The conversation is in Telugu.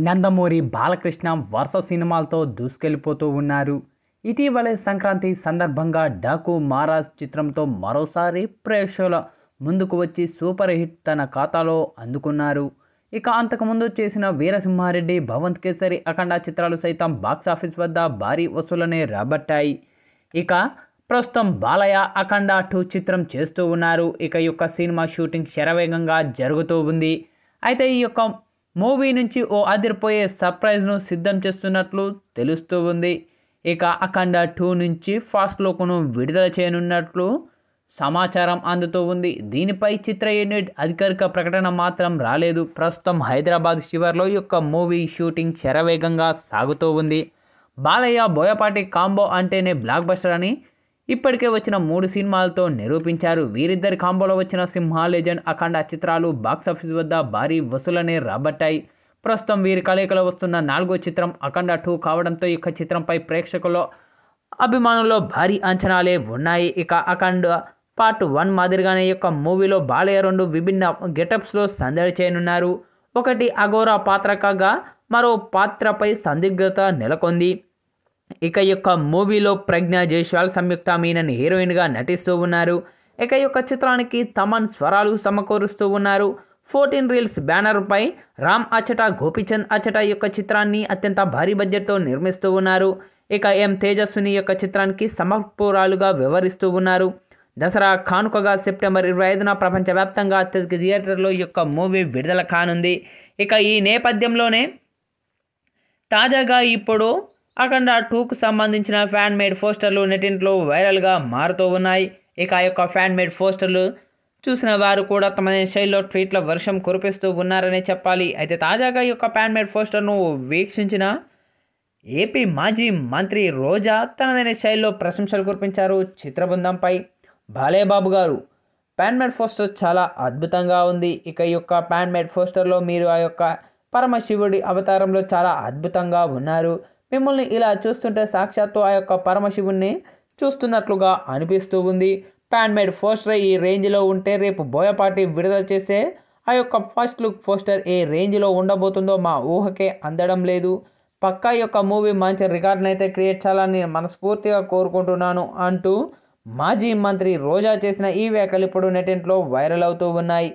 నందమూరి బాలకృష్ణ వరుస సినిమాలతో దూసుకెళ్లిపోతూ ఉన్నారు. ఇటీవలే సంక్రాంతి సందర్భంగా డాకు మహారాజ్ చిత్రంతో మరోసారి ప్రేక్షకుల ముందుకు వచ్చి సూపర్ హిట్ తన ఖాతాలో అందుకున్నారు. ఇక అంతకుముందు చేసిన వీరసింహారెడ్డి, భవంత్ కేసరి, అఖండ చిత్రాలు సైతం బాక్సాఫీస్ వద్ద భారీ వసూళ్లనే రాబట్టాయి. ఇక ప్రస్తుతం బాలయ్య అఖండ 2 చిత్రం చేస్తూ ఉన్నారు. ఇక ఈ యొక్క సినిమా షూటింగ్ శరవేగంగా జరుగుతూ ఉంది. అయితే ఈ యొక్క మూవీ నుంచి ఓ అదిరిపోయే సర్ప్రైజ్ను సిద్ధం చేస్తున్నట్లు తెలుస్తూ ఉంది. ఇక అఖండ 2 నుంచి ఫాస్ట్ లుక్ను విడుదల చేయనున్నట్లు సమాచారం అందుతూ ఉంది. దీనిపై చిత్ర యూనిట్ అధికారిక ప్రకటన మాత్రం రాలేదు. ప్రస్తుతం హైదరాబాద్ శివార్లో ఈ యొక్క మూవీ షూటింగ్ శరవేగంగా సాగుతూ ఉంది. బాలయ్య బోయపాటి కాంబో అంటేనే బ్లాక్ బస్టర్ అని ఇప్పటికే వచ్చిన 3 సినిమాలతో నిరూపించారు. వీరిద్దరి కాంబోలో వచ్చిన సింహ, లెజెండ్, అఖండ చిత్రాలు బాక్సాఫీస్ వద్ద భారీ వసూలనే రాబట్టాయి. ప్రస్తుతం వీరి కలయికలో వస్తున్న 4వ చిత్రం అఖండ 2 కావడంతో ఈ చిత్రంపై ప్రేక్షకుల్లో అభిమానుల్లో భారీ అంచనాలే ఉన్నాయి. ఇక అఖండ పార్ట్ 1 మాదిరిగానే ఈ యొక్క మూవీలో బాలయ్య 2 విభిన్న గెటప్స్లో సందడి చేయనున్నారు. ఒకటి అఘోరా పాత్ర కాగా మరో పాత్రపై సందిగ్ధత నెలకొంది. ఇక ఈ యొక్క మూవీలో ప్రజ్ఞ జైస్వాల్, సంయుక్త మీనన్ హీరోయిన్గా నటిస్తూ ఉన్నారు. ఇక ఈ యొక్క చిత్రానికి తమన్ స్వరాలు సమకూరుస్తూ ఉన్నారు. 14 రీల్స్ బ్యానర్పై రామ్ అచ్చట, గోపీచంద్ అచ్చట ఈ యొక్క చిత్రాన్ని అత్యంత భారీ బడ్జెట్తో నిర్మిస్తూ ఉన్నారు. ఇక ఎం తేజస్విని యొక్క చిత్రానికి సమర్పకురాలుగా వ్యవహరిస్తూ ఉన్నారు. దసరా కానుకగా సెప్టెంబర్ 25న ప్రపంచవ్యాప్తంగా అత్యధిక థియేటర్లో ఈ యొక్క మూవీ విడుదల కానుంది. ఇక ఈ నేపథ్యంలోనే తాజాగా ఇప్పుడు అఖండ 2కు సంబంధించిన ఫ్యాన్ మేడ్ పోస్టర్లు నెట్టింట్లో వైరల్గా మారుతూ ఉన్నాయి. ఇక ఆ యొక్క ఫ్యాన్ మేడ్ పోస్టర్లు చూసిన వారు కూడా తమ శైలిలో ట్వీట్ల వర్షం కురిపిస్తూ ఉన్నారనే చెప్పాలి. అయితే తాజాగా ఈ యొక్క ఫ్యాన్ మేడ్ పోస్టర్ను వీక్షించిన ఏపీ మాజీ మంత్రి రోజా తనదైన శైలిలో ప్రశంసలు కురిపించారు చిత్ర బృందంపై. బాలేబాబు గారు, ఫ్యాన్ మేడ్ పోస్టర్ చాలా అద్భుతంగా ఉంది. ఇక ఈ యొక్క ఫ్యాన్ మేడ్ పోస్టర్లో మీరు ఆ యొక్క పరమశివుడి అవతారంలో చాలా అద్భుతంగా ఉన్నారు. మిమ్మల్ని ఇలా చూస్తుంటే సాక్షాత్తు ఆ యొక్క పరమశివుణ్ణి చూస్తున్నట్లుగా అనిపిస్తూ ఉంది. ఫ్యాన్ మేడ్ పోస్టర్ ఈ రేంజ్లో ఉంటే రేపు బోయపాటి విడుదల చేసే ఆ యొక్క ఫస్ట్ లుక్ పోస్టర్ ఏ రేంజ్లో ఉండబోతుందో మా ఊహకే అందడం లేదు. పక్కా ఈ యొక్క మూవీ మంచి రికార్డును అయితే క్రియేట్ చేయాలని మనస్ఫూర్తిగా కోరుకుంటున్నాను అంటూ మాజీ మంత్రి రోజా చేసిన ఈ వ్యాఖ్యలు ఇప్పుడు నెట్టింట్లో వైరల్ అవుతూ ఉన్నాయి.